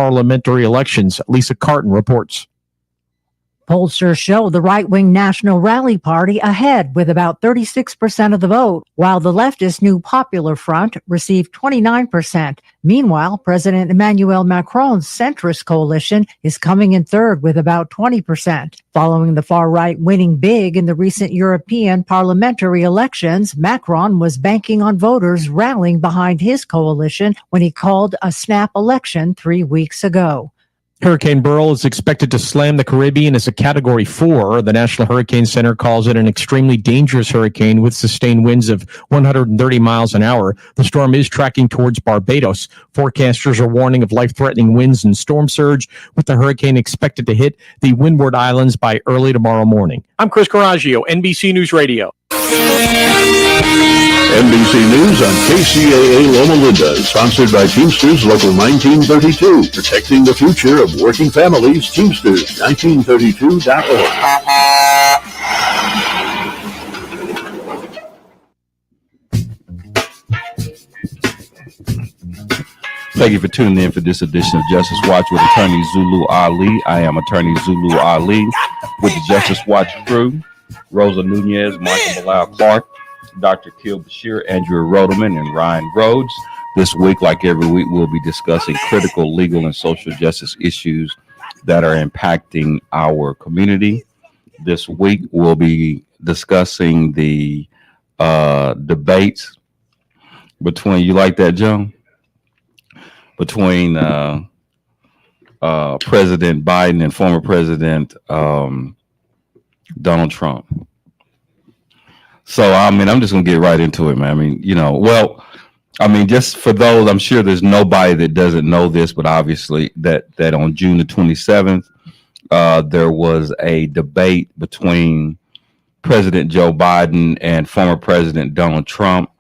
parliamentary elections. Lisa Carton reports. Pollsters show the right-wing National Rally Party ahead with about 36% of the vote, while the leftist New Popular Front received 29%. Meanwhile, President Emmanuel Macron's centrist coalition is coming in third with about 20%. Following the far-right winning big in the recent European parliamentary elections, Macron was banking on voters rallying behind his coalition when he called a snap election 3 weeks ago. Hurricane Beryl is expected to slam the Caribbean as a Category 4. The National Hurricane Center calls it an extremely dangerous hurricane with sustained winds of 130 miles an hour. The storm is tracking towards Barbados. Forecasters are warning of life-threatening winds and storm surge, with the hurricane expected to hit the Windward Islands by early tomorrow morning. I'm Chris Coraggio, NBC News Radio. NBC News on KCAA Loma Linda, sponsored by Teamsters Local 1932, protecting the future of working families. Teamsters 1932.org. Thank you for tuning in for this edition of Justice Watch with Attorney Zulu Ali. I am Attorney Zulu Ali with the Justice Watch crew: Rosa Nunez, Michael Bilal Clark, Dr. Kil Bashir, Andrew Rodeman, and Ryan Rhodes. This week, like every week, we'll be discussing critical legal and social justice issues that are impacting our community. This week, we'll be discussing the debates between, you like that, Joan? Between President Biden and former President Donald Trump. So, I mean, I'm just going to get right into it, man. I mean, just for those, I'm sure there's nobody that doesn't know this, but obviously that on June the 27th, there was a debate between President Joe Biden and former President Donald Trump.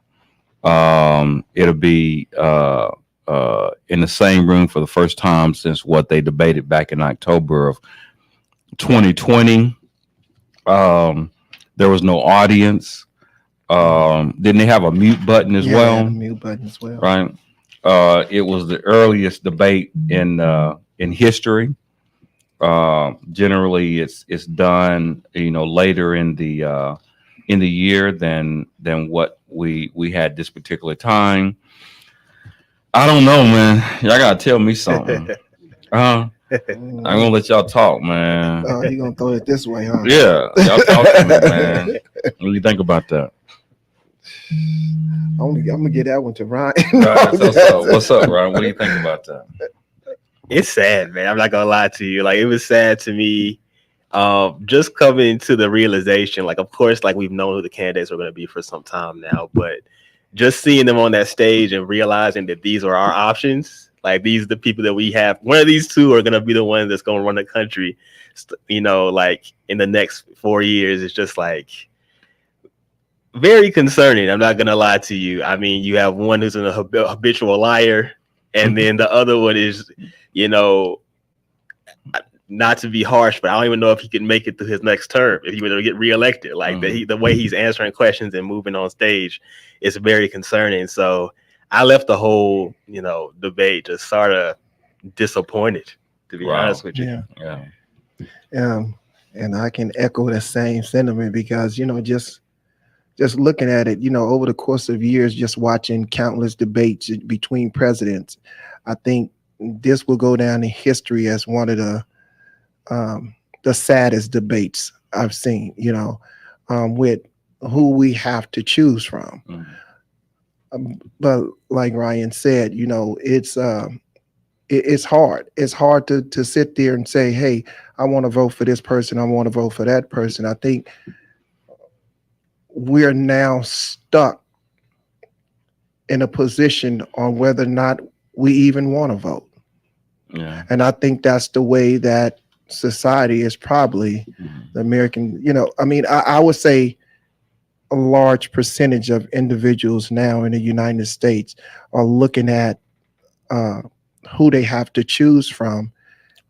It'll be in the same room for the first time since what they debated back in October of 2020. There was no audience. Didn't they have a mute button as well? A mute button as well. Right. It was the earliest debate in history. Generally, it's done, later in the year than what we had this particular time. I don't know, man. Y'all gotta tell me something. I'm gonna let y'all talk, man. Oh, you gonna throw it this way, huh? Yeah, y'all talk to me, man. What do you think about that? I'm gonna get that one to Ryan. Right, so what's up, Ryan? What do you think about that? It's sad, man. I'm not gonna lie to you. Like, it was sad to me, just coming to the realization. Like, of course, like, we've known who the candidates are gonna be for some time now, but just seeing them on that stage and realizing that these are our options. Like, these are the people that we have. One of these two are going to be the one that's going to run the country, like in the next 4 years. It's just like very concerning. I'm not going to lie to you. I mean, you have one who's a habitual liar, and then the other one is, not to be harsh, but I don't even know if he can make it through his next term if he were to get reelected. Like, the way he's answering questions and moving on stage is very concerning. So I left the whole, debate just sort of disappointed, to be honest with you. Yeah. And I can echo the same sentiment because, just looking at it, over the course of years, just watching countless debates between presidents, I think this will go down in history as one of the saddest debates I've seen, with who we have to choose from. But like Ryan said, it's hard. It's hard to sit there and say, hey, I want to vote for this person. I want to vote for that person. I think we're now stuck in a position on whether or not we even want to vote. Yeah. And I think that's the way that society is probably the American, I would say a large percentage of individuals now in the United States are looking at who they have to choose from.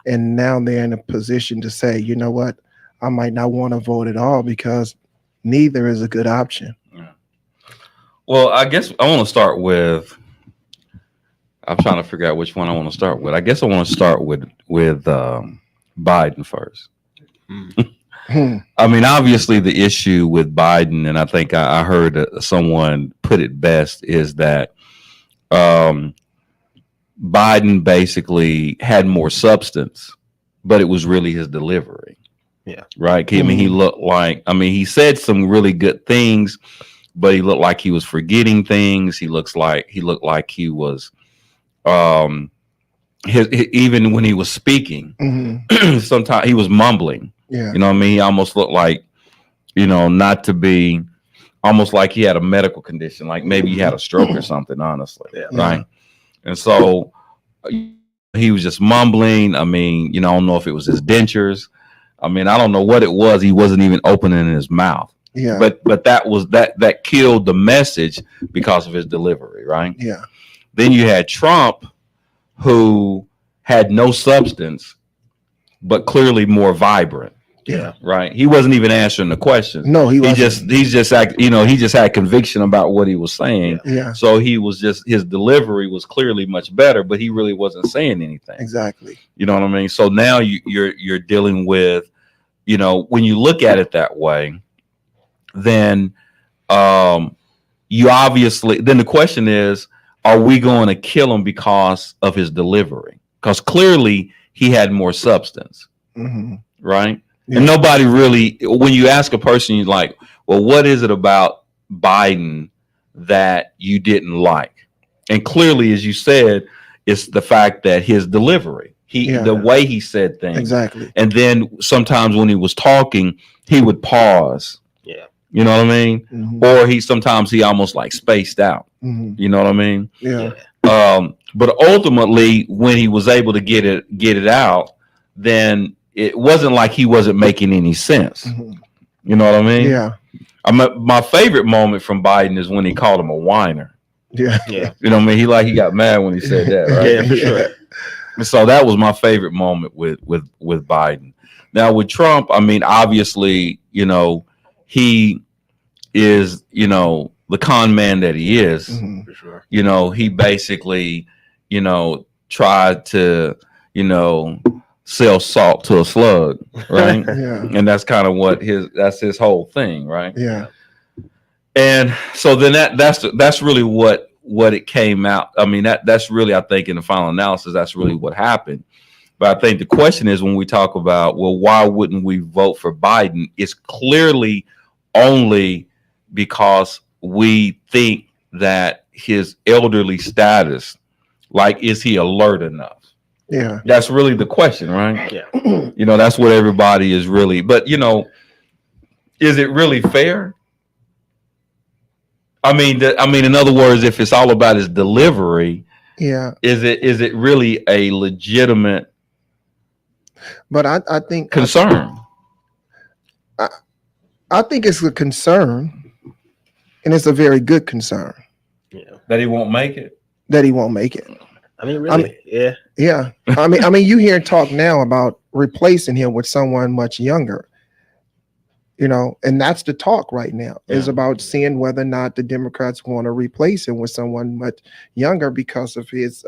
And now they're in a position to say, you know what, I might not want to vote at all because neither is a good option. Yeah. Well, I guess I want to start with, I'm trying to figure out which one I want to start with. I guess I want to start with Biden first. I mean, obviously, the issue with Biden, and I think I heard someone put it best, is that Biden basically had more substance, but it was really his delivery. Yeah. Right. I mean, he looked like, he said some really good things, but he looked like he was forgetting things. He looked like he was, even when he was speaking, sometimes he was mumbling. Yeah. You know what I mean? He almost looked like, not to be, almost like he had a medical condition, like maybe he had a stroke or something, honestly. Yeah. Right. And so he was just mumbling. I don't know if it was his dentures. I don't know what it was. He wasn't even opening his mouth. Yeah. But that killed the message because of his delivery, right? Yeah. Then you had Trump, who had no substance, but clearly more vibrant. Yeah. Right. He wasn't even answering the question. No, he He wasn't. just had conviction about what he was saying. Yeah. So his delivery was clearly much better, but he really wasn't saying anything. Exactly. You know what I mean? So now you're dealing with, when you look at it that way, then you obviously, then the question is, are we going to kill him because of his delivery? Because clearly he had more substance, right? Yeah. And nobody really, when you ask a person, you're like, well, what is it about Biden that you didn't like? And clearly, as you said, it's the fact that his delivery, the way he said things. Exactly. And then sometimes when he was talking, he would pause. Yeah. You know what I mean? Or sometimes he almost like spaced out. You know what I mean? Yeah. But ultimately, when he was able to get it out, then it wasn't like he wasn't making any sense. You know what I mean? Yeah. My favorite moment from Biden is when he called him a whiner. Yeah. Yeah. You know what I mean? He got mad when he said that, right? Yeah, for sure. And so that was my favorite moment with Biden. Now with Trump, obviously, he is, the con man that he is. For sure. He basically, tried to, sell salt to a slug, right? Yeah. And that's kind of that's his whole thing, right? Yeah. And so then that's really what it came out. That's really, I think, in the final analysis, that's really what happened. But I think the question is, when we talk about, well, why wouldn't we vote for Biden? It's clearly only because we think that his elderly status, like, is he alert enough? Yeah. That's really the question, right? Yeah. That's what everybody is really, but is it really fair? In other words, if it's all about his delivery, Yeah. is it really a legitimate But I think concern? I think it's a concern, and it's a very good concern Yeah. That he won't make it? that he won't make it. Really? Yeah. Yeah. You hear talk now about replacing him with someone much younger. And that's the talk right now, is about seeing whether or not the Democrats want to replace him with someone much younger because of his,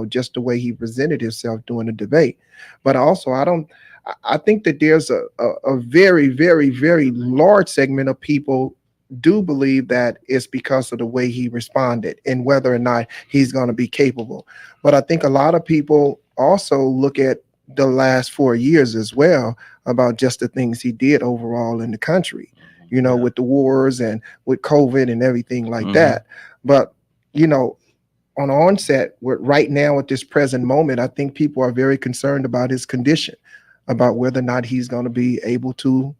just the way he presented himself during the debate. But also, I think that there's a very, very, very large segment of people do believe that it's because of the way he responded and whether or not he's going to be capable. But I think a lot of people also look at the last 4 years as well, about just the things he did overall in the country, with the wars and with COVID and everything like that. But, on onset, right now at this present moment, I think people are very concerned about his condition, about whether or not he's going to be able to,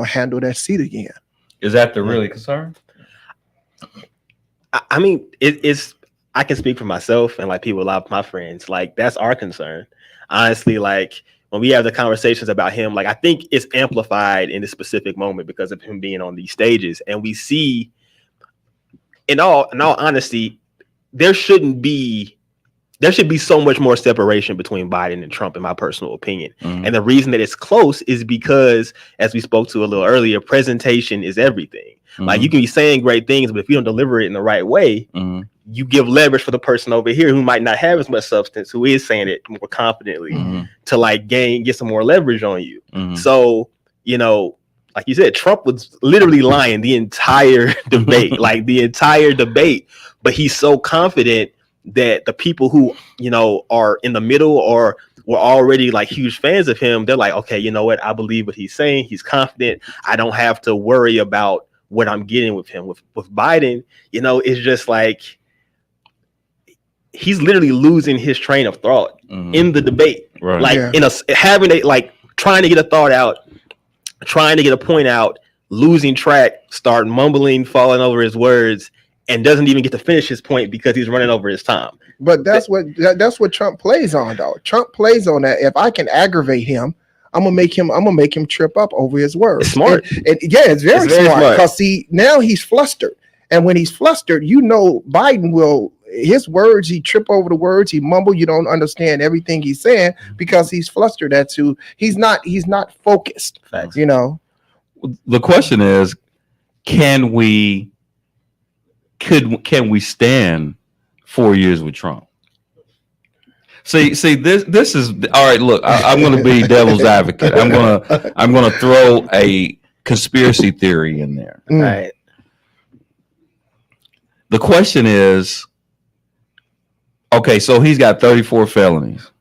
handle that seat again. Is that the really concern? It's, I can speak for myself and like people, a lot of my friends, like that's our concern. Honestly, like when we have the conversations about him, like I think it's amplified in this specific moment because of him being on these stages. And we see, in all honesty, there should be so much more separation between Biden and Trump, in my personal opinion. And the reason that it's close is because, as we spoke to a little earlier, presentation is everything. Like you can be saying great things, but if you don't deliver it in the right way, you give leverage for the person over here who might not have as much substance, who is saying it more confidently, to like get some more leverage on you. So, you know, like you said, Trump was literally lying the entire debate, but he's so confident that the people who, you know, are in the middle or were already like huge fans of him, they're like, okay, you know what? I believe what he's saying. He's confident. I don't have to worry about what I'm getting with him. With Biden, you know, it's just like he's literally losing his train of thought in the debate. Right. Like trying to get a thought out, trying to get a point out, losing track, start mumbling, falling over his words, and doesn't even get to finish his point because he's running over his time. But that's what Trump plays on, though. Trump plays on that. If I can aggravate him, I'm gonna make him trip up over his words. It's smart. And it's very smart. Because see, now he's flustered. And when he's flustered, you know Biden will his words, he trip over the words, he mumble, you don't understand everything he's saying because he's flustered. He's not focused. Facts. You know. The question is, can we stand 4 years with Trump? See, this is all right. Look, I'm going to be devil's advocate. I'm going to throw a conspiracy theory in there. All right. The question is, okay, so he's got 34 felonies.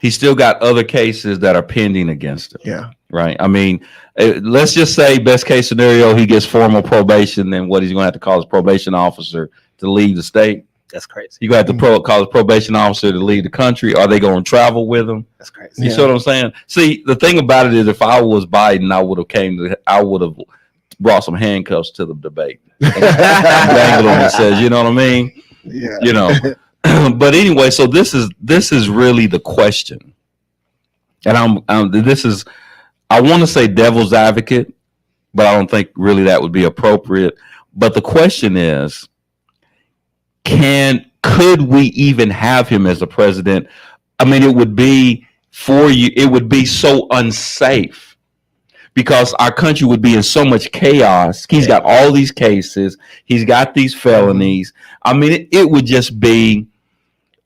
He's still got other cases that are pending against him. Yeah. Right. I mean, let's just say best case scenario, he gets formal probation, then what he's going to have to call his probation officer to leave the state. That's crazy. You got to call his probation officer to leave the country. Are they going to travel with him? That's crazy. You see what I'm saying? See, the thing about it is, if I was Biden, I would have brought some handcuffs to the debate. Dangled on it, says, you know what I mean? Yeah. You know. But anyway, so this is really the question, and I want to say devil's advocate, but I don't think really that would be appropriate. But the question is, could we even have him as a president? I mean, it would be so unsafe because our country would be in so much chaos. He's got all these cases. He's got these felonies. I mean, it would just be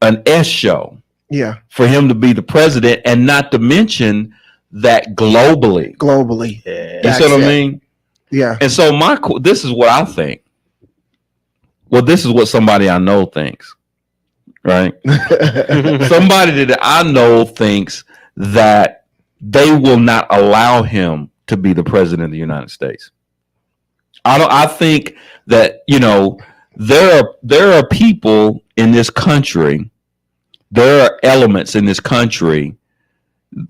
an S show. Yeah. For him to be the president, and not to mention that globally. Yeah. You see what I mean? Yeah. And so this is what I think. Well, this is what somebody I know thinks, right? Somebody that I know thinks that they will not allow him to be the president of the United States. I think that, you know, there are people in this country, there are elements in this country,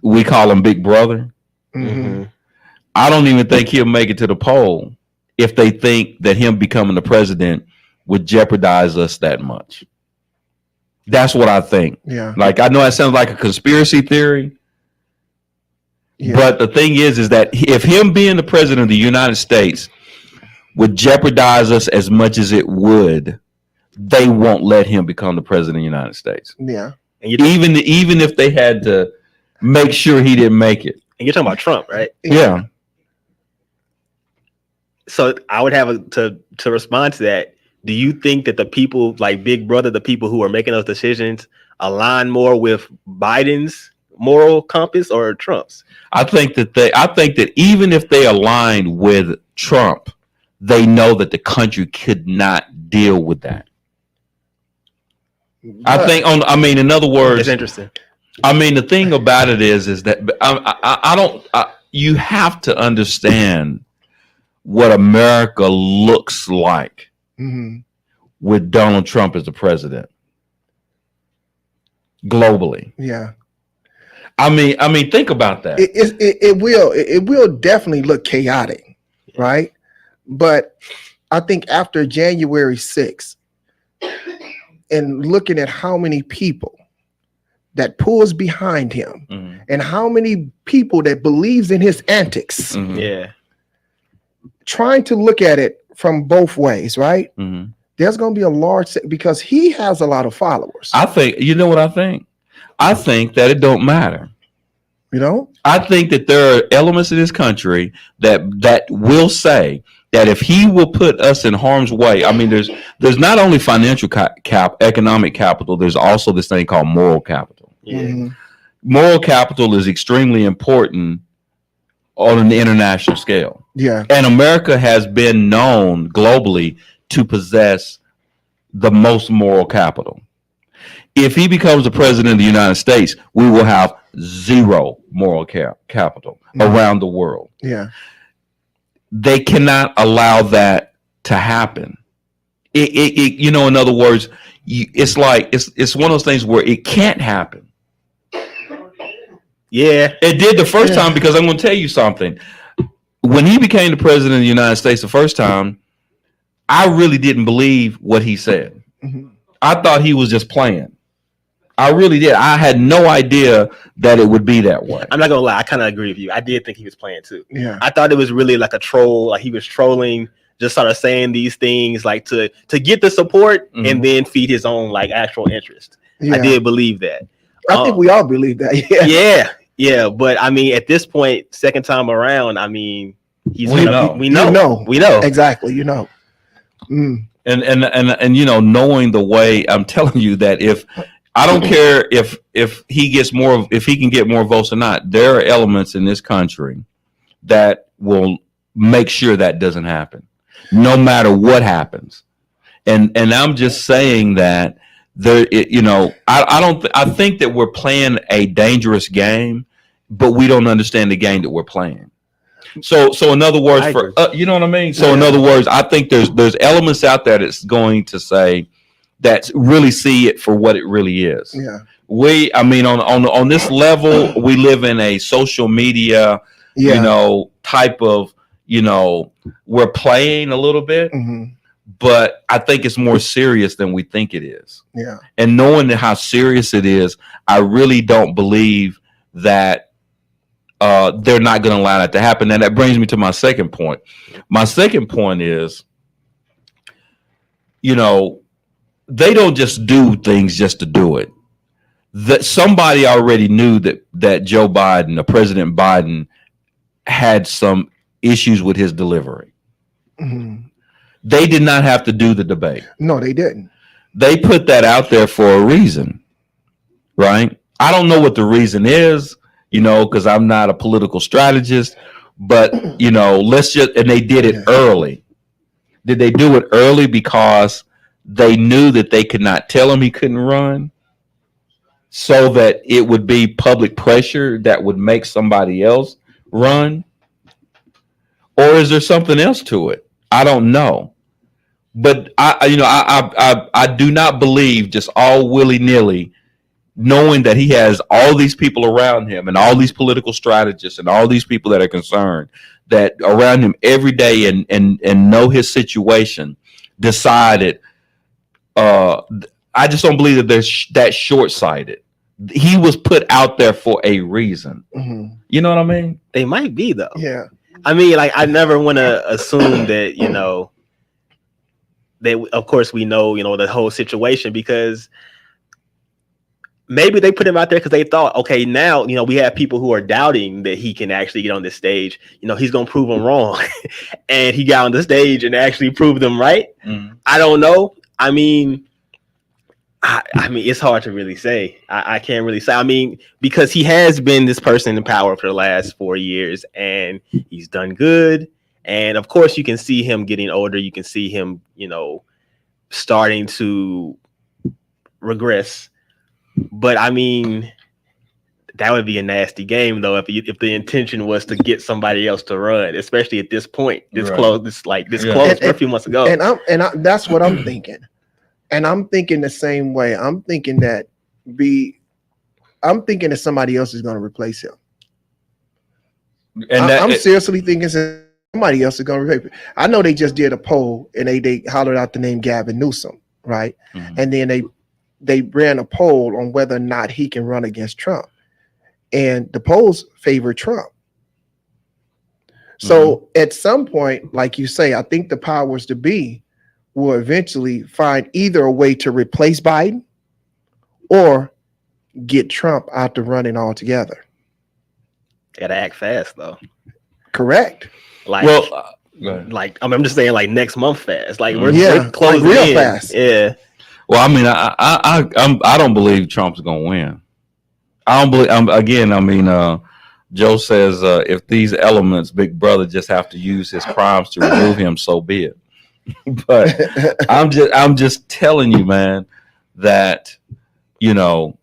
we call them Big Brother. I don't even think he'll make it to the poll if they think that him becoming the president would jeopardize us that much. That's what I think. Yeah. Like, I know that sounds like a conspiracy theory, but the thing is that if him being the president of the United States would jeopardize us as much as it would, they won't let him become the president of the United States. Yeah. And Even if they had to make sure he didn't make it. you're talking about Trump, right? Yeah. So I would have to respond to that. Do you think that the people like Big Brother, the people who are making those decisions, align more with Biden's moral compass or Trump's? I think that even if they aligned with Trump, they know that the country could not deal with that. In other words, It's interesting. I mean, the thing about it is that you have to understand what America looks like with Donald Trump as the president globally. Yeah. I mean, think about that. It will definitely look chaotic, right? But I think after January 6th and looking at how many people that pulls behind him and how many people that believes in his antics, Yeah. trying to look at it from both ways, right? There's going to be a large, because he has a lot of followers. I think, you know what I think? I think that it don't matter. You know? I think that there are elements in this country that will say that if he will put us in harm's way, I mean, there's not only financial economic capital, there's also this thing called moral capital. Yeah. Mhm. Moral capital is extremely important on an international scale. Yeah. And America has been known globally to possess the most moral capital. If he becomes the president of the United States, we will have zero moral capital around the world. Yeah. They cannot allow that to happen. You know, in other words, it's like it's one of those things where it can't happen. Yeah. It did the first time, because I'm going to tell you something. When he became the president of the United States the first time, I really didn't believe what he said. Mhm. I thought he was just playing. I really did. I had no idea that it would be that way. I'm not gonna lie, I kind of agree with you. I did think he was playing too. Yeah. I thought it was really like a troll, like he was trolling, just sort of saying these things like to get the support and then feed his own like actual interest. Yeah. I did believe that. I think we all believe that. Yeah. Yeah. But I mean, at this point, second time around, I mean, We know. we know. Exactly. You know. Mm. And you know, knowing the way, I'm telling you that if I don't care if he gets more, if he can get more votes or not, there are elements in this country that will make sure that doesn't happen, no matter what happens. And I'm just saying that there, you know, I think that we're playing a dangerous game, but we don't understand the game that we're playing. So in other words, you know what I mean? So in other words, I think there's elements out there that's going to say that really see it for what it really is. Yeah. I mean, on this level, we live in a social media, Yeah. you know, type of, you know, we're playing a little bit, Mhm. but I think it's more serious than we think it is. Yeah. And knowing how serious it is, I really don't believe that they're not going to allow that to happen. And that brings me to my second point. My second point is, you know, they don't just do things just to do it. That somebody already knew that Joe Biden, President Biden, had some issues with his delivery. Mhm. They did not have to do the debate. No, they didn't. They put that out there for a reason, right? I don't know what the reason is, you know, because I'm not a political strategist, but, you know, and they did it early. Did they do it early because they knew that they could not tell him he couldn't run, so that it would be public pressure that would make somebody else run? Or is there something else to it? I don't know. But I do not believe just all willy-nilly, knowing that he has all these people around him and all these political strategists and all these people that are concerned that around him every day and know his situation, decided. I just don't believe that they're that short-sighted. He was put out there for a reason. Mhm. You know what I mean? They might be though. Yeah. I mean, like I never want to assume that, you know, they, of course we know, you know, the whole situation, because maybe they put him out there because they thought, okay, now, you know, we have people who are doubting that he can actually get on this stage. You know, he's going to prove them wrong. And he got on the stage and actually proved them right. Mm-hmm. I don't know. I mean, I mean, it's hard to really say. I can't really say. I mean, because he has been this person in power for the last 4 years and he's done good. And of course, you can see him getting older. You can see him, you know, starting to regress. But I mean, that would be a nasty game, though, if the intention was to get somebody else to run, especially at this point, this Right. close, close a few months ago. And that's what I'm thinking. And I'm thinking the same way. I'm thinking that somebody else is going to replace him. And I'm seriously thinking somebody else is going to replace him. I know they just did a poll and they hollered out the name Gavin Newsom, right? Mhm. And then they ran a poll on whether or not he can run against Trump. And the polls favor Trump. So at some point, like you say, I think the powers to be will eventually find either a way to replace Biden or get Trump out the running altogether. Gotta act fast, though. Correct. Like, well, like I'm just saying like next month fast. Like we're Yeah, closing like real in. fast. Yeah. Well, I mean, I don't believe Trump's going to win. I don't believe. Joe says if these elements, Big Brother just have to use his crimes to remove him, so be it. But I'm just telling you, man, that I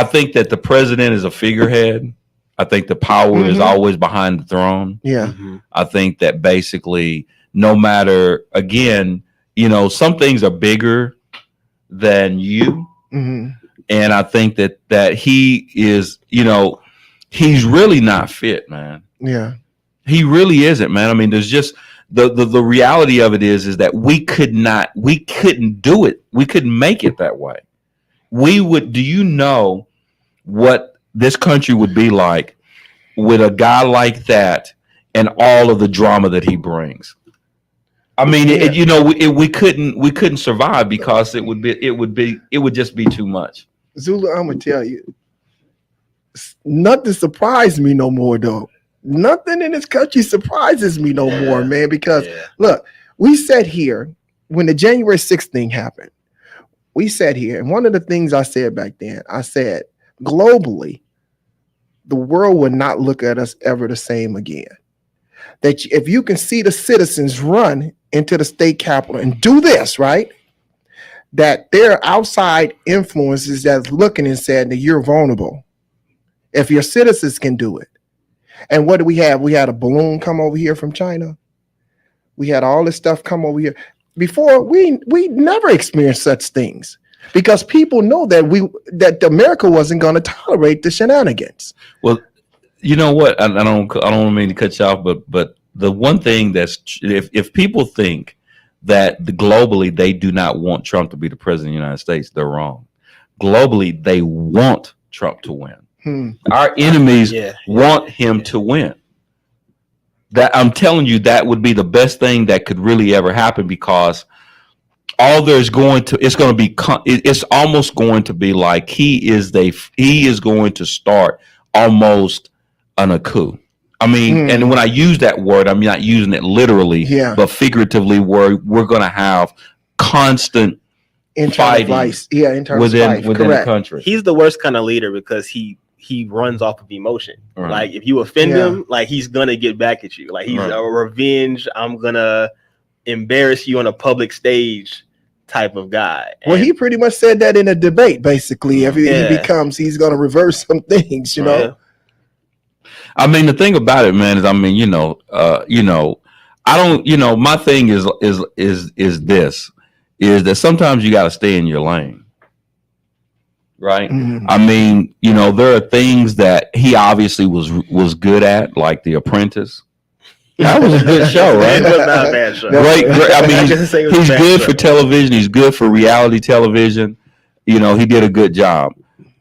think that the president is a figurehead. I think the power is always behind the throne. Yeah. Mm-hmm. I think that basically, no matter, again, some things are bigger than you. Mm-hmm. And I think that he is, he's really not fit, man. Yeah. He really isn't, man. I mean, there's just the reality of it is that we couldn't do it. We couldn't make it that way. Do you know what this country would be like with a guy like that and all of the drama that he brings? I mean, we couldn't survive because it would just be too much. Zulu, I'm gonna tell you, nothing surprised me no more though. Nothing in this country surprises me no more, man. Because look, we sat here when the January 6th thing happened. We sat here, and one of the things I said back then, I said, globally, the world would not look at us ever the same again. That if you can see the citizens run into the state capitol and do this, right? That there are outside influences that's looking and saying that you're vulnerable. If your citizens can do it. And what do we have? We had a balloon come over here from China. We had all this stuff come over here. Before, we never experienced such things because people know that America wasn't going to tolerate the shenanigans. Well, you know what? I don't mean to cut you off, but the one thing that's if people think that globally they do not want Trump to be the president of the United States, they're wrong. Globally, they want Trump to win. Our enemies want him to win. That I'm telling you, that would be the best thing that could really ever happen because it's almost going to be like he is going to start almost on a coup. I mean, and when I use that word, I'm not using it literally, but figuratively, where we're going to have constant internal vice, within the country. He's the worst kind of leader because he runs off of emotion. Right. Like if you offend him, like he's gonna get back at you. Like he's a revenge. I'm gonna embarrass you on a public stage type of guy. Well, he pretty much said that in a debate. Basically, if he becomes, he's gonna reverse some things. I mean, the thing about it, man, is I don't. My thing is that sometimes you got to stay in your lane. Right. Mm-hmm. I mean, there are things that he obviously was good at, like The Apprentice. That was a good show, right? It was not a bad show. Great. I mean, he's good for television. He's good for reality television. He did a good job.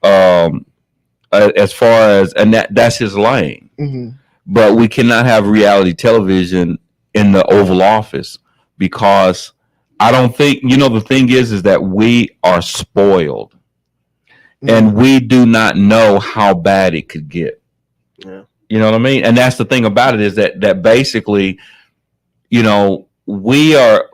As far as, and that's his lane. Mm-hmm. But we cannot have reality television in the Oval Office because I don't think, the thing is that we are spoiled. And we do not know how bad it could get. Yeah. You know what I mean? And that's the thing about it is that basically, we're the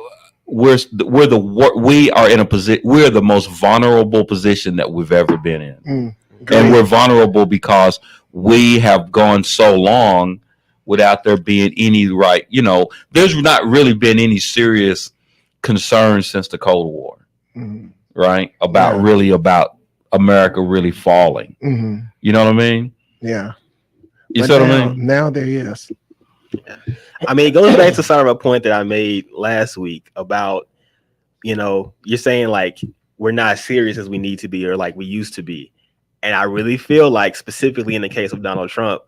most vulnerable position that we've ever been in. And we're vulnerable because we have gone so long without there being any there's not really been any serious concern since the Cold War. Right? About America really falling. You know what I mean? Yeah. You see what I mean? Now there is. Yeah. I mean, it goes back to sort of a point that I made last week about, you're saying like we're not serious as we need to be or like we used to be. And I really feel like specifically in the case of Donald Trump,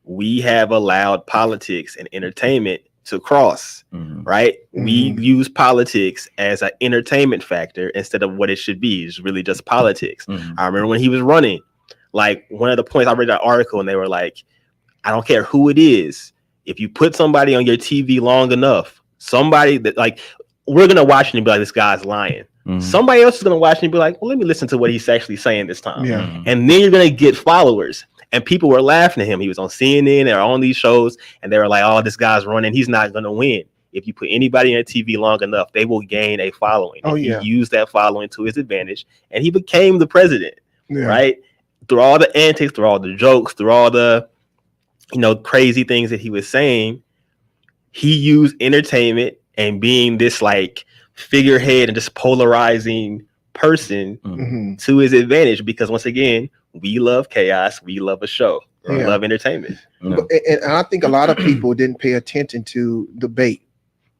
we have allowed politics and entertainment to cross, right? We use politics as an entertainment factor instead of what it should be. It's really just politics. I remember when he was running, like one of the points, I read that article and they were like, I don't care who it is. If you put somebody on your TV long enough, somebody that like, we're going to watch it and be like, this guy's lying. Somebody else is going to watch it and be like, well, let me listen to what he's actually saying this time. And then you're going to get followers. and people were laughing at him. He was on CNN or on these shows, and they were like, "Oh, this guy's running. He's not going to win." If you put anybody on TV long enough, they will gain a following. Oh, and yeah. he used that following to his advantage, and he became the president. Yeah. Right? Through all the antics, through all the jokes, through all the, crazy things that he was saying, he used entertainment and being this like figurehead and just polarizing person Mhm. to his advantage. Because once again, we love chaos, we love a show, we Yeah. love entertainment. And I think a lot of people didn't pay attention to debate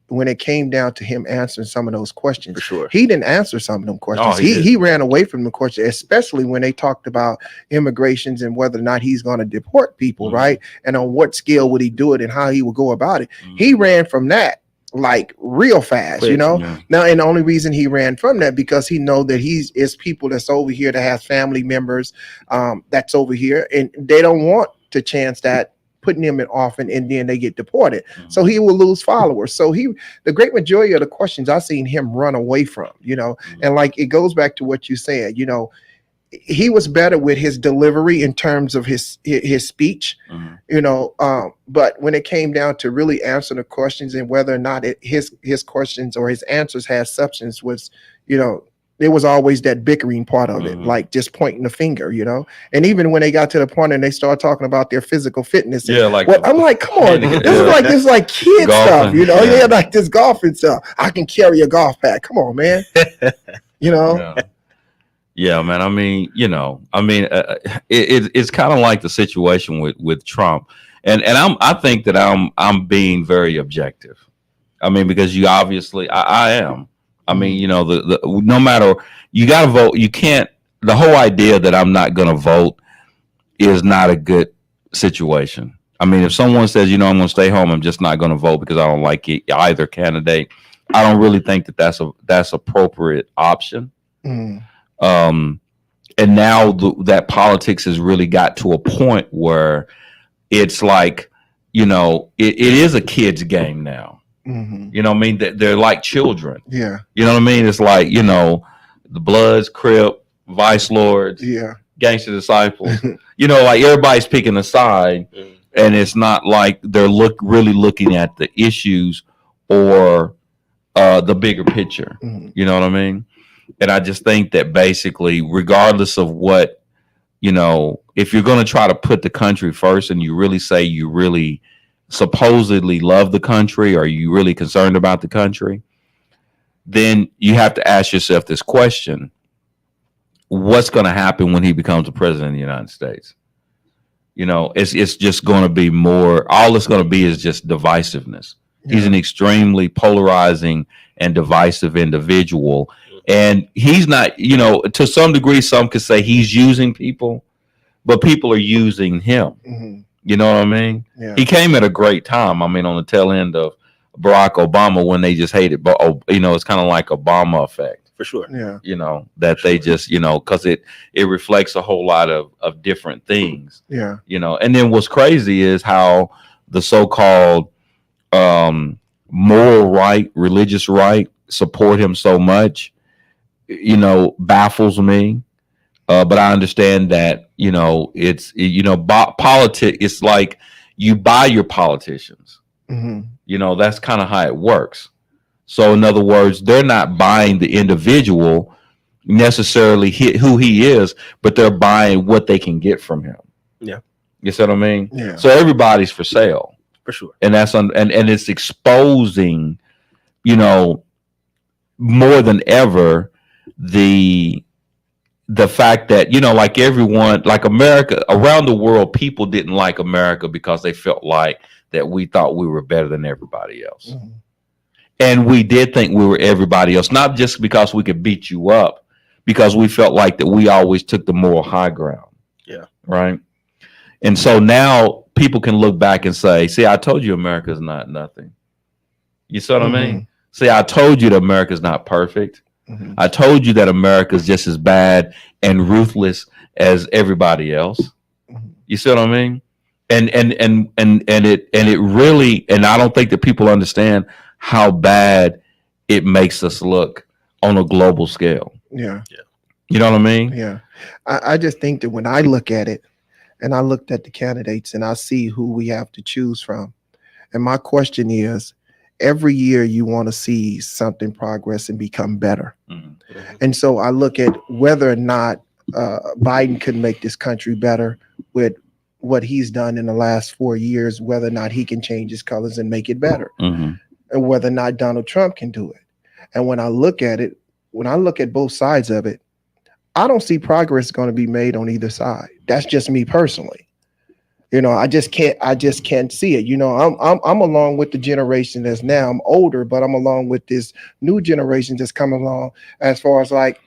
when it came down to him answering some of those questions. For sure. He didn't answer some of them questions. No, he he didn't. ran away from the question, especially when they talked about immigrations and whether or not he's going to deport people, Mhm. right? And on what scale would he do it and how he would go about it. Mhm. He ran from that like real fast, Quick, you know. Yeah. Now, and the only reason he ran from that because he know that is people that's over here that has family members that's over here, and they don't want to chance that putting them in often and then they get deported. So he will lose followers. So the great majority of the questions I've seen him run away from, and like it goes back to what you said, he was better with his delivery in terms of his speech, Mhm. but when it came down to really answering the questions and whether or not his questions or his answers had substance was, there was always that bickering part of it, Mhm. like just pointing the finger, and even when they got to the point and they started talking about their physical fitness, Yeah, like I'm like, come on, Yeah. this is like kid stuff, Golfing, yeah, yeah. like this golfing stuff. I can carry a golf bag. Come on, man. Yeah. Yeah, man. I mean, it's kind of like the situation with Trump, and I think that I'm being very objective. I mean, because you obviously I am. I mean, the no matter, you got to vote. You can't. The whole idea that I'm not going to vote is not a good situation. I mean, if someone says, I'm going to stay home, I'm just not going to vote because I don't like either candidate, I don't really think that that's appropriate option. Mm. And now that politics has really got to a point where it's like, it is a kid's game now. Mhm. You know what I mean? They're like children. Yeah, You know what I mean? It's like, the Bloods, Crip, Vice Lords, yeah. Gangster Disciples. Like everybody's picking a side, and it's not like they're really looking at the issues or the bigger picture. Mhm. You know what I mean? And I just think that basically, regardless of what, if you're going to try to put the country first and you really say you really supposedly love the country or you really concerned about the country, then you have to ask yourself this question: what's going to happen when he becomes the president of the United States? It's just going to be more. All it's going to be is just divisiveness. He's an extremely polarizing and divisive individual. And he's not, to some degree, some could say he's using people, but people are using him. Mhm. You know what I mean? Yeah. He came at a great time. I mean, on the tail end of Barack Obama when they just hated, but it's kind of like Obama effect, For sure. Yeah. that they just, because it reflects a whole lot of different things, Yeah. And then what's crazy is how the so-called moral right, religious right support him so much, baffles me. But I understand that, it's, politics, it's like you buy your politicians, Mhm. that's kind of how it works. So in other words, they're not buying the individual necessarily who he is, but they're buying what they can get from him. Yeah. You see what I mean? Yeah. So everybody's for sale. For sure. And that's and it's exposing, more than ever the fact that like everyone, like America around the world, people didn't like America because they felt like that we thought we were better than everybody else. Mhm. And we did think we were everybody else, not just because we could beat you up, because we felt like that we always took the moral high ground. Yeah. Right. And so now people can look back and say, see, I told you America's not nothing. You see what I mean? See, I told you that America's not perfect. Mhm. I told you that America's just as bad and ruthless as everybody else. Mhm. You see what I mean? And it really, and I don't think that people understand how bad it makes us look on a global scale. Yeah. You know what I mean? Yeah. I just think that when I look at it, and I looked at the candidates and I see who we have to choose from. And my question is, every year you want to see something progress and become better. And so I look at whether or not Biden could make this country better with what he's done in the last 4 years, whether or not he can change his colors and make it better, and whether or not Donald Trump can do it. And when I look at it, when I look at both sides of it, I don't see progress going to be made on either side. That's just me personally. I just can't see it. I'm along with the generation that's now. I'm older, but I'm along with this new generation that's coming along, as far as like,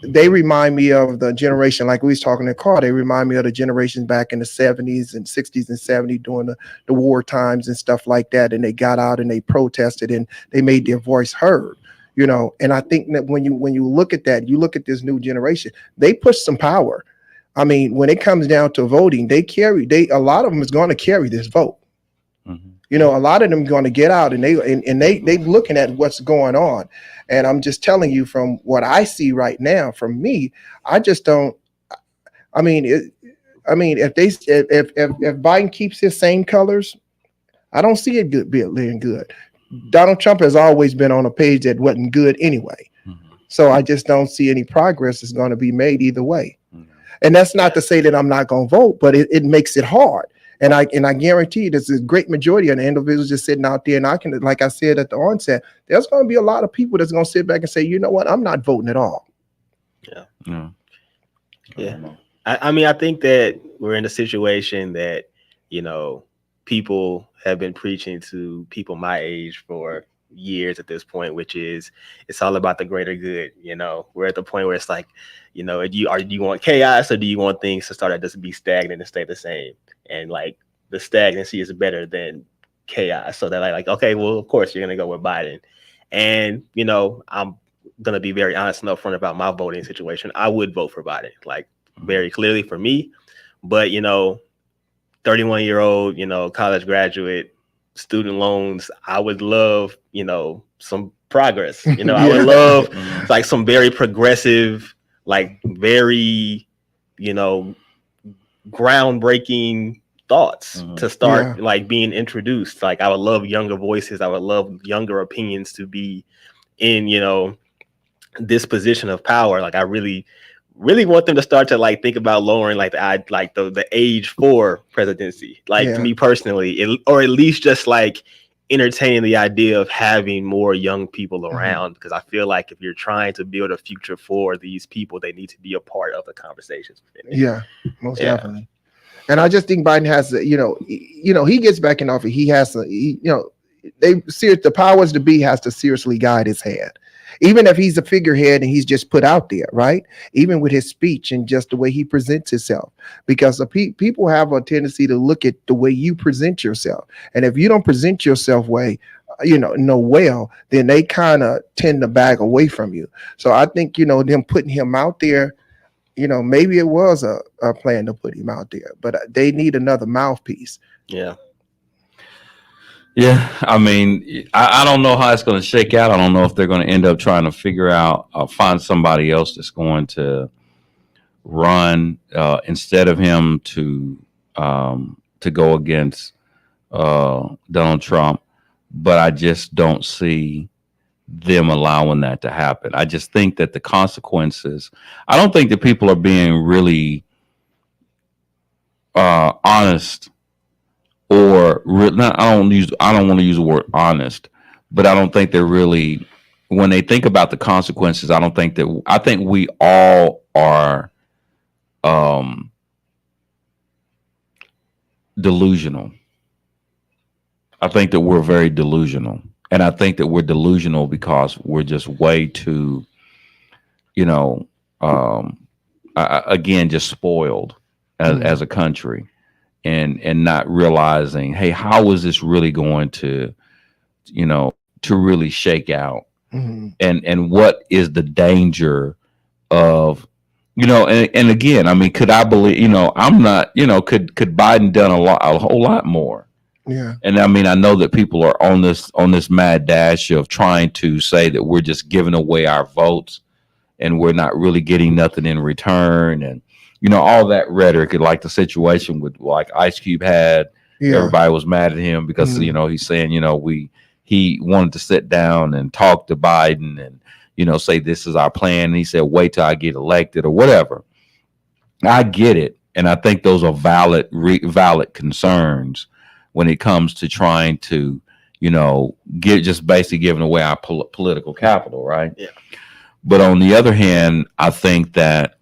they remind me of the generation, like we was talking in the car, they remind me of the generations back in the 70s and 60s and 70s during the war times and stuff like that. And they got out and they protested and they made their voice heard, and I think that when you look at that, you look at this new generation, they push some power. I mean, when it comes down to voting, a lot of them is going to carry this vote. A lot of them are going to get out and they looking at what's going on. And I'm just telling you from what I see right now, from me, I just don't. I mean, if Biden keeps his same colors, I don't see it being good. Donald Trump has always been on a page that wasn't good anyway. So I just don't see any progress is going to be made either way. And that's not to say that I'm not going to vote, but it makes it hard. And I guarantee there's a great majority of the individuals just sitting out there. And I can, like I said at the onset, there's going to be a lot of people that's going to sit back and say, you know what, I'm not voting at all. Yeah. I mean, I think that we're in a situation that, people have been preaching to people my age for years at this point, which is it's all about the greater good. We're at the point where it's like, do you want chaos or do you want things to start to just be stagnant and stay the same? And like the stagnancy is better than chaos. So they're like, okay, well, of course you're gonna go with Biden. And I'm gonna be very honest and upfront about my voting situation. I would vote for Biden, like very clearly for me. But 31-year-old, college graduate, student loans, I would love, some progress. I would love like some very progressive, like very, groundbreaking thoughts to start like being introduced. Like I would love younger voices. I would love younger opinions to be in, this position of power. Like I really want them to start to like think about lowering like the age for presidency. Like to me personally, or at least just like entertaining the idea of having more young people around, because I feel like if you're trying to build a future for these people, they need to be a part of the conversations. Yeah, most definitely. And I just think Biden has to, he gets back in office. He has to, the powers to be has to seriously guide his hand. Even if he's a figurehead and he's just put out there, right? Even with his speech and just the way he presents himself, because the people have a tendency to look at the way you present yourself. And if you don't present yourself well, then they kind of tend to back away from you. So I think, them putting him out there, maybe it was a plan to put him out there, but they need another mouthpiece. Yeah. Yeah, I mean, I don't know how it's going to shake out. I don't know if they're going to end up trying to figure out, find somebody else that's going to run instead of him to go against Donald Trump. But I just don't see them allowing that to happen. I just think that the consequences, I don't think that people are being really honest. Or I don't want to use the word honest, but I don't think they're really, when they think about the consequences, I think we all are delusional. I think that we're very delusional. And I think that we're delusional because we're just way too, again, just spoiled as a country. And not realizing, hey, how is this really going to, to really shake out? And what is the danger of, and again, I mean, could I believe, I'm not, could Biden done a whole lot more? Yeah. And I mean, I know that people are on this mad dash of trying to say that we're just giving away our votes and we're not really getting nothing in return. And all that rhetoric, and like the situation with like Ice Cube had. Yeah. Everybody was mad at him because he's saying he wanted to sit down and talk to Biden and say this is our plan. And he said wait till I get elected or whatever. I get it, and I think those are valid concerns when it comes to trying to just basically giving away our political capital, right? Yeah. But on the other hand, I think that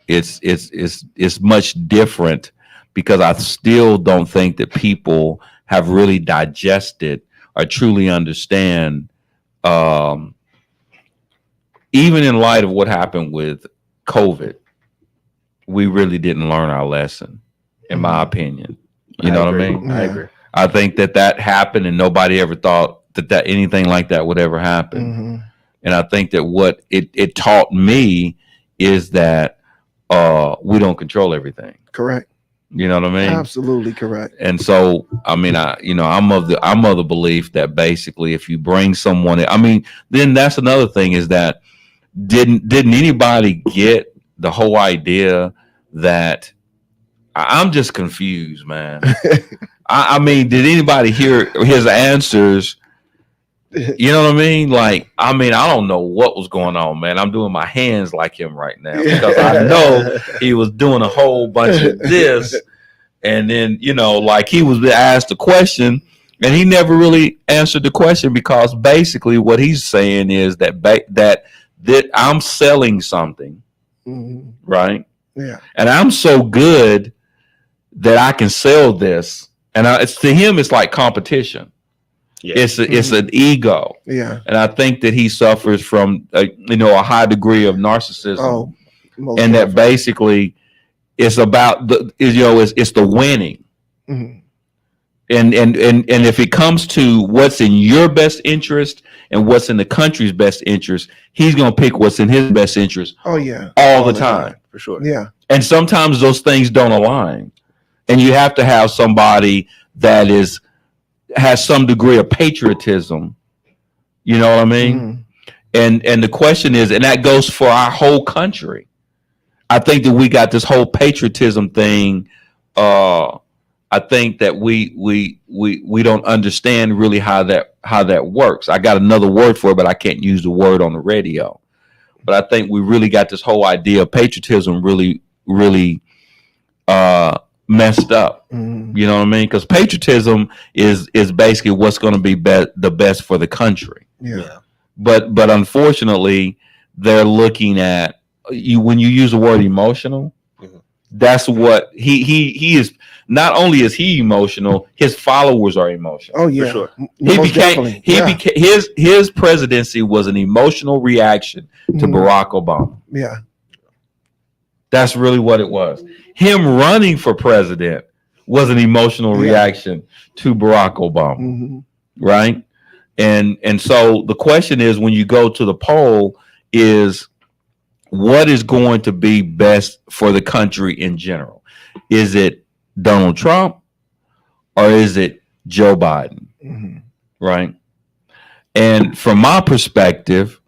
it's much different. Because I still don't think that people have really digested or truly understand, even in light of what happened with COVID, we really didn't learn our lesson, in my opinion. You know what I mean? I agree. I think that happened and nobody ever thought that anything like that would ever happen. Mm-hmm. And I think that what it taught me is that we don't control everything. Correct. You know what I mean? Absolutely correct. And so, I mean, I'm of the belief that basically, if you bring someone, then that's another thing is that didn't anybody get the whole idea that I'm just confused, man. I mean, did anybody hear his answers? You know what I mean? Like, I don't know what was going on, man. I'm doing my hands like him right now because I know he was doing a whole bunch of this. And then, like he was asked a question and he never really answered the question because basically what he's saying is that I'm selling something, right? Yeah. And I'm so good that I can sell this. And to him, it's like competition. Yeah. It's an ego. Yeah. And I think that he suffers from a high degree of narcissism. Oh, and that basically it's about it's the winning. Mm-hmm. And if it comes to what's in your best interest and what's in the country's best interest, he's going to pick what's in his best interest. Oh yeah. All the time. For sure. Yeah. And sometimes those things don't align. And you have to have somebody that has some degree of patriotism. You know what I mean? Mm-hmm. And the question is, and that goes for our whole country. I think that we got this whole patriotism thing. I think that we don't understand really how that works. I got another word for it, but I can't use the word on the radio. But I think we really got this whole idea of patriotism really messed up. Mm-hmm. You know what I mean? Because patriotism is basically what's going to be the best for the country. Yeah. But unfortunately, they're looking at you when you use the word emotional. Mm-hmm. That's what he is. Not only is he emotional, his followers are emotional. Oh yeah. For sure. His presidency was an emotional reaction to Barack Obama. Yeah. That's really what it was. Him running for president was an emotional reaction to Barack Obama. Mm-hmm. Right? And so the question is, when you go to the poll, is what is going to be best for the country in general? Is it Donald Trump or is it Joe Biden? Mm-hmm. Right? And from my perspective,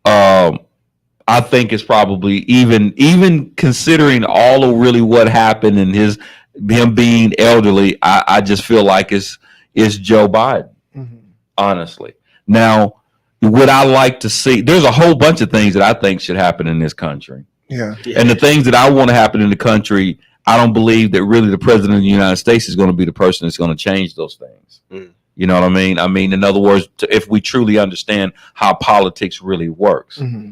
I think it's probably even considering all of really what happened and him being elderly, I just feel like it's Joe Biden. Mm-hmm. Honestly. Now, would I like to see, there's a whole bunch of things that I think should happen in this country. Yeah. And the things that I want to happen in the country, I don't believe that really the president of the United States is going to be the person that's going to change those things. Mm. You know what I mean? I mean, in other words, if we truly understand how politics really works, Mm-hmm.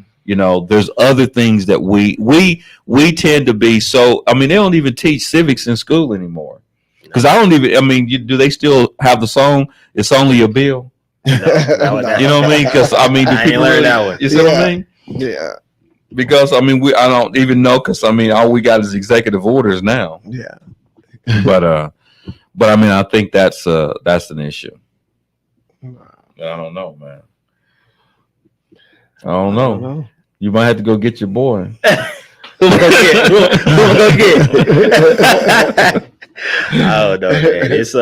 There's other things that we tend to be so, they don't even teach civics in school anymore. Because do they still have the song, It's Only a Bill? No. You know what I mean? Because do people learned that one. You see what I mean? Yeah. Because I don't even know. Because all we got is executive orders now. Yeah. But I think that's an issue. I don't know, man. I don't know. You might have to go get your boy. Who gonna get? Oh no, man. It's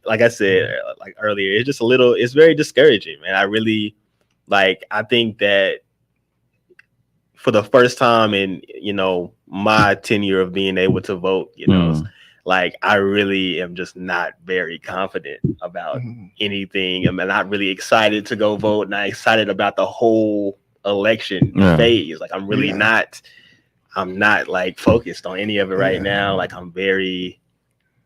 like I said like earlier, it's just it's very discouraging, man. I really I think that for the first time in, my tenure of being able to vote, like I really am just not very confident about anything. I'm not really excited to go vote, not excited about the whole election phase. Like I'm really I'm not like focused on any of it right now. Like I'm very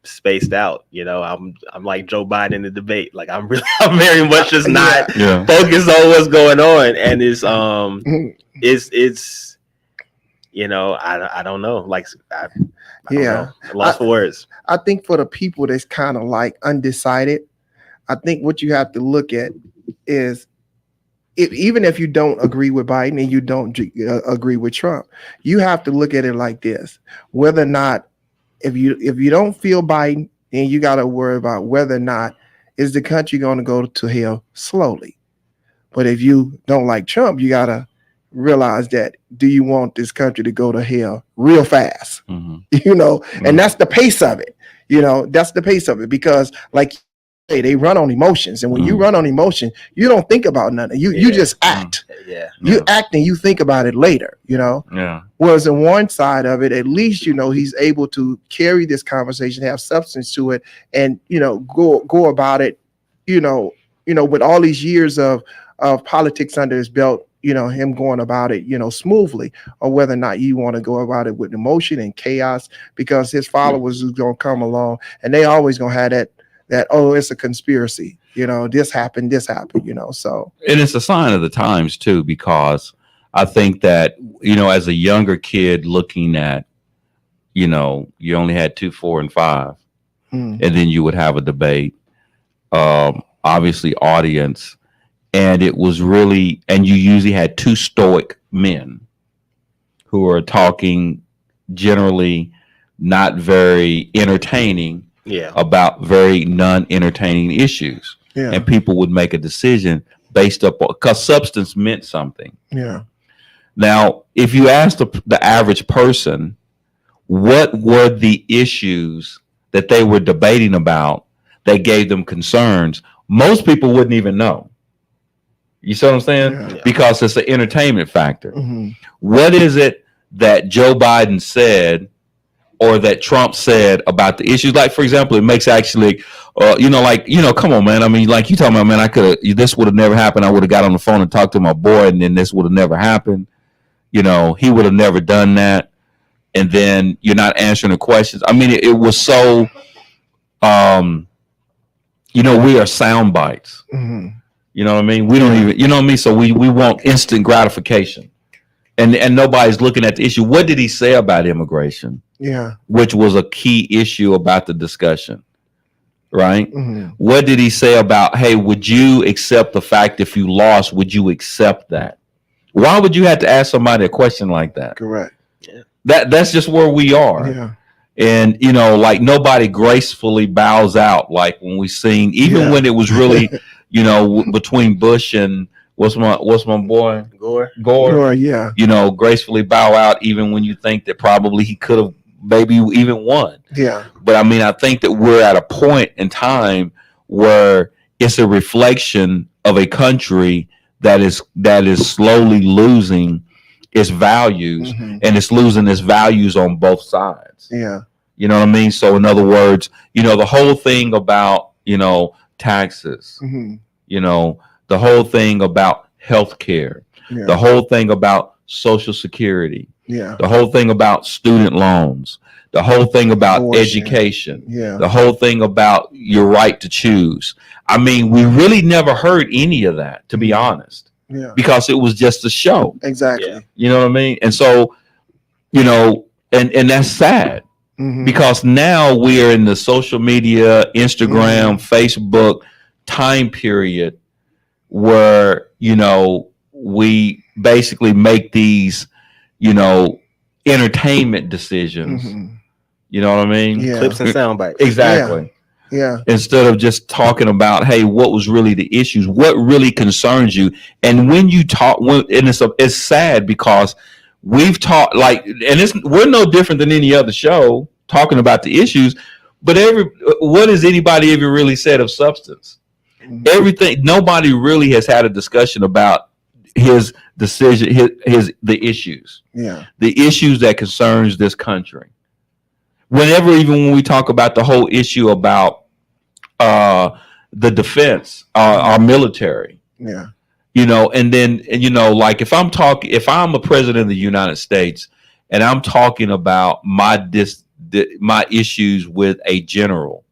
spaced out, I'm like Joe Biden in the debate. Like I'm very much just not focused on what's going on. And it's I don't know. Like I don't know. Lost for words. I think for the people that's kind of like undecided, I think what you have to look at is even if you don't agree with Biden and you don't agree with Trump, you have to look at it like this: whether or not, if you don't feel Biden, then you got to worry about whether or not is the country going to go to hell slowly. But if you don't like Trump, you got to realize that, do you want this country to go to hell real fast? And that's the pace of it. That's the pace of it, because like they run on emotions, and when you run on emotion, you don't think about nothing. You just act. You act and you think about it later. Whereas on one side of it, at least he's able to carry this conversation, have substance to it, and go about it. With all these years of politics under his belt, him going about it, smoothly, or whether or not you want to go about it with emotion and chaos, because his followers is going to come along and they always going to have that, oh, it's a conspiracy, this happened, so. And it's a sign of the times too, because I think that, as a younger kid looking at, you only had 2, 4, and 5, and then you would have a debate, obviously audience. And it was really, and you usually had 2 stoic men who are talking generally not very entertaining about very non-entertaining issues. And people would make a decision based upon, because substance meant something. Now, if you ask the average person, what were the issues that they were debating about that gave them concerns, most people wouldn't even know. You see what I'm saying? Because it's an entertainment factor. What is it that Joe Biden said or that Trump said about the issues? Like, for example, it makes actually, come on, man. I mean, like you talking about, man, this would have never happened. I would have got on the phone and talked to my boy, and then this would have never happened. He would have never done that. And then you're not answering the questions. I mean, it was so, we are sound bites. You know what I mean? We don't even, So we want instant gratification, and nobody's looking at the issue. What did he say about immigration? Which was a key issue about the discussion, right? What did he say about, hey, would you accept the fact if you lost, would you accept that? Why would you have to ask somebody a question like that? Correct. That's just where we are. And, like nobody gracefully bows out. Like when we seen, even when it was really, between Bush and what's my boy? Gore. Gracefully bow out, even when you think that probably he could have maybe even won. But I mean, I think that we're at a point in time where it's a reflection of a country that is slowly losing its values, and it's losing its values on both sides. You know what I mean? So in other words, the whole thing about, taxes, the whole thing about healthcare, the whole thing about Social Security, the whole thing about student loans, the whole thing about education, the whole thing about your right to choose. I mean, we really never heard any of that, to be honest, because it was just a show. Exactly. You know what I mean? And so, and that's sad. Because now we are in the social media, Instagram, Facebook time period where, we basically make these, entertainment decisions. You know what I mean? Clips and sound bites. Exactly. Instead of just talking about, hey, what was really the issues? What really concerns you? And when you talk, and it's sad because we've talked we're no different than any other show talking about the issues, but what has anybody ever really said of substance? Everything, nobody really has had a discussion about his decision, the issues that concerns this country. Even when we talk about the whole issue about the defense, our military, like if I'm a president of the United States and I'm talking about my issues with a general,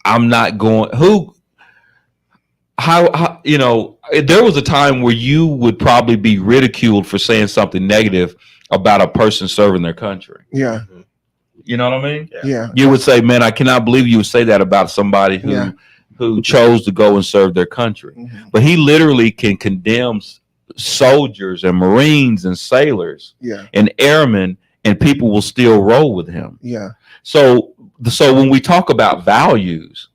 I'm not going how there was a time where you would probably be ridiculed for saying something negative about a person serving their country. Yeah. You know what I mean? Yeah. You would say, man, I cannot believe you would say that about somebody who chose to go and serve their country. Mm-hmm. But he literally can condemn soldiers and Marines and sailors and airmen, and people will still roll with him. Yeah. So when we talk about values,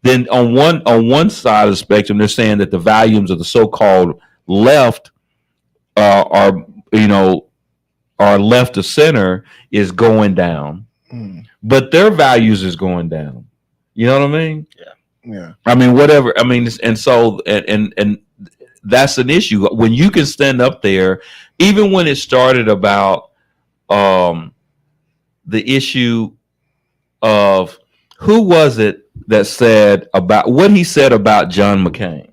then on one side of the spectrum, they're saying that the values of the so-called left are left of center is going down, but their values is going down. You know what I mean? Yeah. I mean, whatever. I mean, and so and that's an issue when you can stand up there, even when it started about the issue of who was it that said about what he said about John McCain.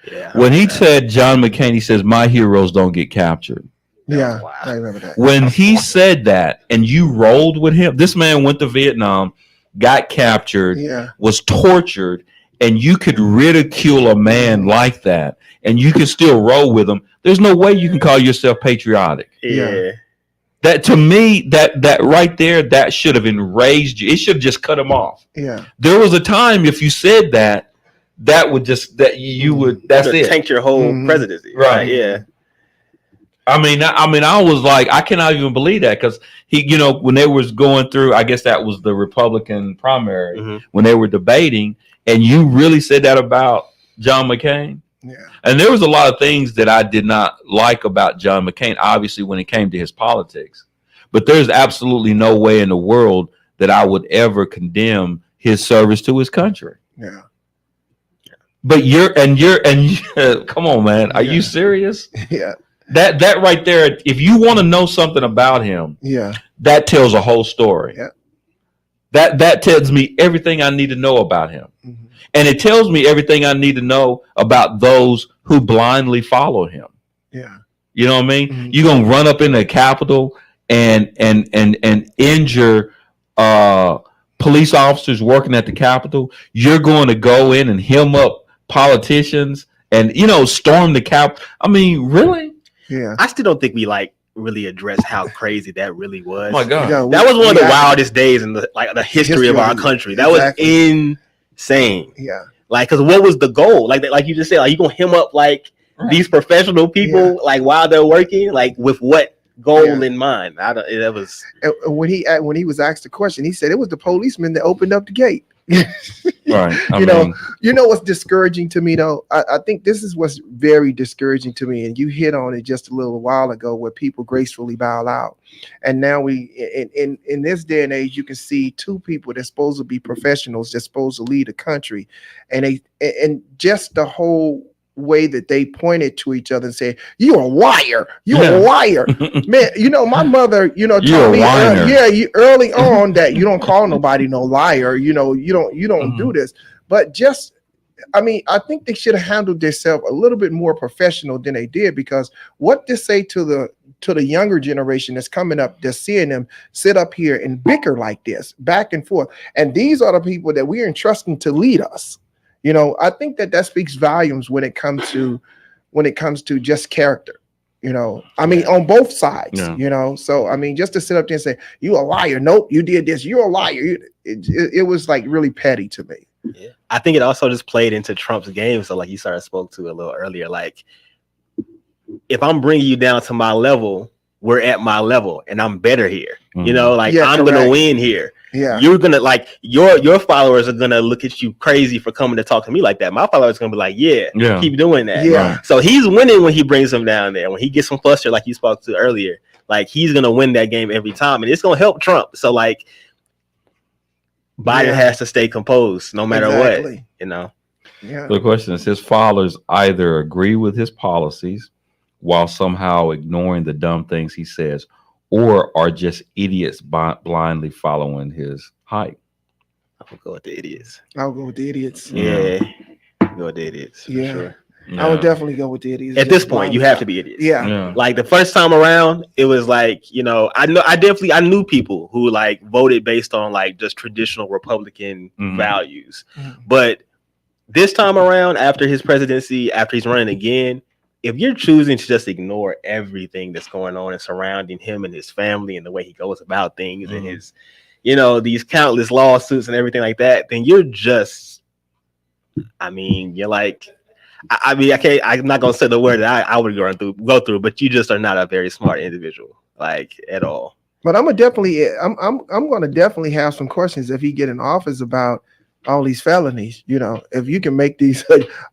Yeah, when he said John McCain, he says, "My heroes don't get captured." Yeah, wow. I remember that. When he said that, and you rolled with him, this man went to Vietnam, got captured, was tortured, and you could ridicule a man like that, and you can still roll with him. There's no way you can call yourself patriotic. Yeah. That to me, that right there, that should have enraged you. It should have just cut him off. Yeah. There was a time if you said that would just that's it. Tank your whole presidency. Right. Yeah. I mean, I was like, I cannot even believe that because he, when they was going through, I guess that was the Republican primary when they were debating, and you really said that about John McCain. Yeah. And there was a lot of things that I did not like about John McCain, obviously, when it came to his politics. But there's absolutely no way in the world that I would ever condemn his service to his country. Yeah. But you're come on, man. Are you serious? Yeah. That right there, if you want to know something about him, that tells a whole story. Yeah. That tells me everything I need to know about him. Mm-hmm. And it tells me everything I need to know about those who blindly follow him. Yeah. You know what I mean? Mm-hmm. You're gonna run up in the Capitol and injure police officers working at the Capitol. You're going to go in and hem up politicians and storm the Capitol. I mean, really? Yeah. I still don't think we really address how crazy that really was. Oh my God. That was one of the wildest days in the history of our country. That was insane. Yeah. Because what was the goal? Like you just said, you gonna hem up these professional people while they're working, with what goal in mind? That was when he was asked the question, he said it was the policeman that opened up the gate. Right. You know what's discouraging to me though? I think this is what's very discouraging to me, and you hit on it just a little while ago where people gracefully bow out. And now we in this day and age, you can see two people that's supposed to be professionals, that's supposed to lead a country, and just the whole way that they pointed to each other and said, "You're a liar, you're a liar." Man, my mother, taught me early on that you don't call nobody no liar. You don't do this. But I think they should have handled themselves a little bit more professional than they did, because what to say to the younger generation that's coming up, that's seeing them sit up here and bicker like this back and forth. And these are the people that we're entrusting to lead us. I think that speaks volumes when it comes to just character, on both sides, so, just to sit up there and say, you a liar. Nope. You did this. You're a liar. It was really petty to me. Yeah. I think it also just played into Trump's game. So you spoke to a little earlier, if I'm bringing you down to my level, we're at my level and I'm better here. Mm-hmm. I'm going to win here. Yeah. You're going to your followers are going to look at you crazy for coming to talk to me like that. My followers are going to be like, keep doing that. Yeah. So he's winning when he brings them down there. When he gets some flustered, like you spoke to earlier, he's going to win that game every time. And it's going to help Trump. So Biden has to stay composed no matter what, Yeah. So the question is, his followers either agree with his policies while somehow ignoring the dumb things he says, or are just idiots blindly following his hype? I'm gonna go with the idiots. I'll go with the idiots. Yeah, go with the idiots. For Yeah. sure. I would definitely go with the idiots. At this point, you have to be idiots. Yeah. Like the first time around, it was like, I knew people who like voted based on like just traditional Republican values. But this time around, after his presidency, after he's running again, if you're choosing to just ignore everything that's going on and surrounding him and his family and the way he goes about things and his, these countless lawsuits and everything like that, then you're just, you're like, I'm not gonna say the word that I would go through, but you just are not a very smart individual, like at all. But I'm gonna definitely have some questions if he get in office about all these felonies. If you can make these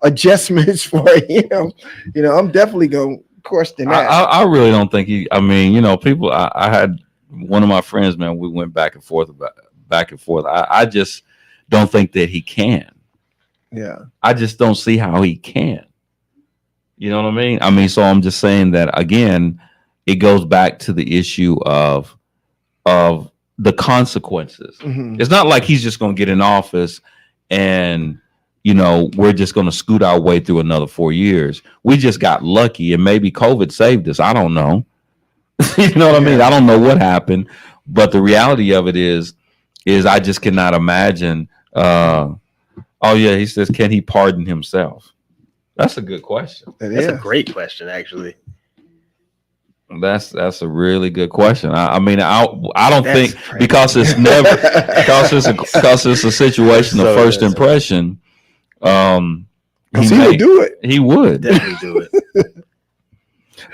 adjustments for him, I'm definitely gonna question that. I really don't think people. I had one of my friends, man. We went back and forth. I just don't think that he can. Yeah. I just don't see how he can. You know what I mean? So I'm just saying that again, it goes back to the issue of the consequences. It's not like he's just going to get in office and, we're just going to scoot our way through another 4 years. We just got lucky and maybe COVID saved us. I don't know. You know what I mean? I don't know what happened, but the reality of it is I just cannot imagine, oh yeah, he says, can he pardon himself? That's a good question. That's a great question, actually. That's a really good question. I don't think crazy. because it's never because it's a situation of first impression. He would do it. He would definitely do it.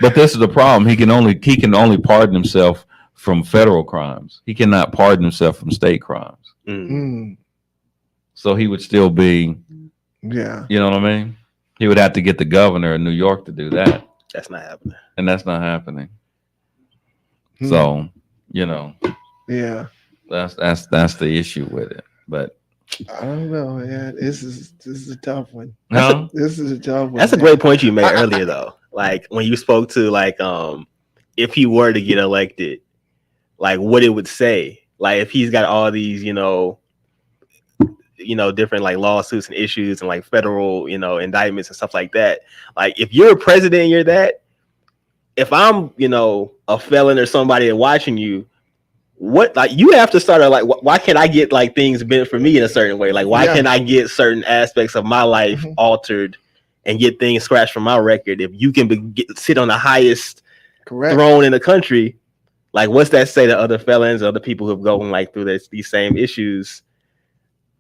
But this is the problem. He can only pardon himself from federal crimes. He cannot pardon himself from state crimes. So he would still be, you know what I mean? He would have to get the governor of New York to do that. That's not happening. And that's not happening. So, that's the issue with it. But I don't know, man. This is a tough one. No? This is a tough one. That's a great point you made earlier, though. Like when you spoke to like, if he were to get elected, like what it would say, like if he's got all these, different like lawsuits and issues and like federal, indictments and stuff like that. Like if you're a president and you're that, if I'm, a felon or somebody watching you, what, like you have to start like, why can't I get like things bent for me in a certain way? Like, why can't I get certain aspects of my life altered and get things scratched from my record? If you can sit on the highest throne in the country, like what's that say to other felons, other people who've gone like through these same issues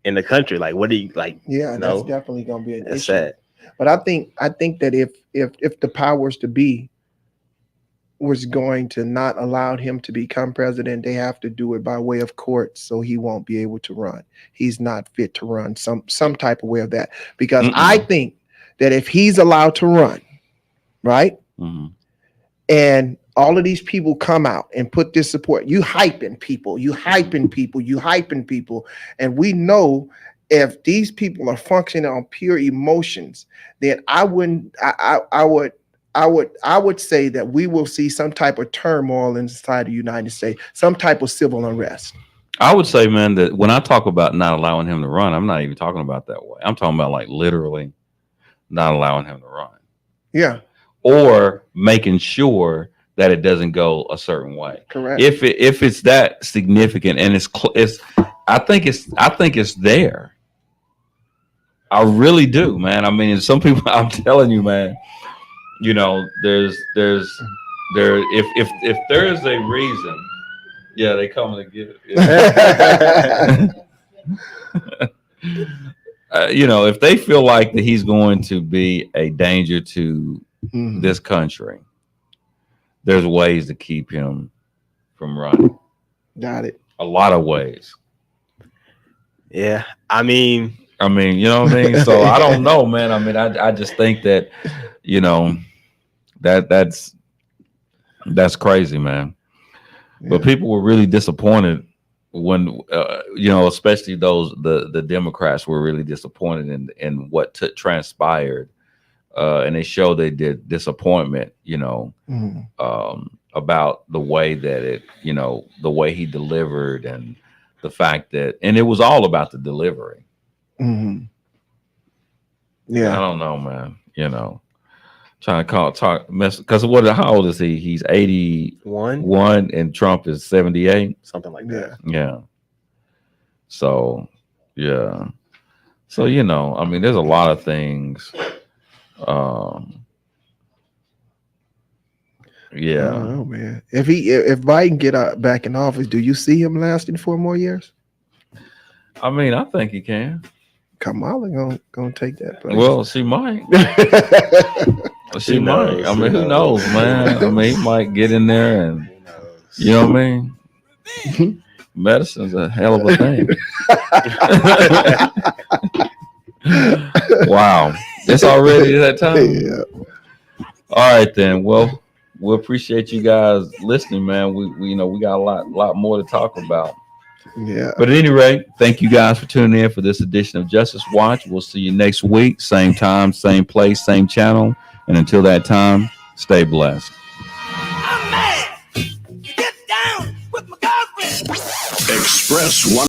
in the country? Like, what do you like? Yeah, that's definitely gonna be an issue. Sad. But I think that if the powers to be was going to not allow him to become president, they have to do it by way of court, so he won't be able to run. He's not fit to run. Some type of way of that, because I think that if he's allowed to run, right, and all of these people come out and put this support, you hyping people, and we know if these people are functioning on pure emotions, then I would say that we will see some type of turmoil inside the United States, some type of civil unrest. I would say, man, that when I talk about not allowing him to run, I'm not even talking about that way. I'm talking about like literally not allowing him to run. Yeah. Or making sure that it doesn't go a certain way. Correct. If it's that significant and I think it's there. I really do, man. I mean, some people, I'm telling you, man, there's if there is a reason, they come to get it. If they feel like that he's going to be a danger to this country, there's ways to keep him from running. Got it. A lot of ways. Yeah, I mean, you know what I mean? So I don't know, man. I mean, I just think that, that's crazy, man. Yeah. But people were really disappointed when, especially the Democrats were really disappointed in what transpired and they show they did disappointment, Mhm. about the way that the way he delivered, and the fact that, and it was all about the delivery. Mhm. I Yeah. don't know, man. Trying to talk mess, because how old is he? He's 81 One, and Trump is 78. something like Yeah. that. Yeah. So, yeah. So, I mean, there's a lot of things. I Yeah. don't know, man. If Biden get back in office, do you see him lasting 4 more years? I mean, I think he can. Kamala gonna take that place. Well, she might. She Who might. knows? I mean, Who who knows, knows? man? I mean, he might get in there, and Who knows? you know what I mean? Medicine's a hell of a thing. Wow. It's already that time. Yeah. All right, then. Well, we appreciate you guys listening, man. We we got a lot more to talk about. Yeah. But at any rate, thank you guys for tuning in for this edition of Justice Watch. We'll see you next week, same time, same place, same channel. And until that time, stay blessed. I'm mad. Get down with my girlfriend. Express one.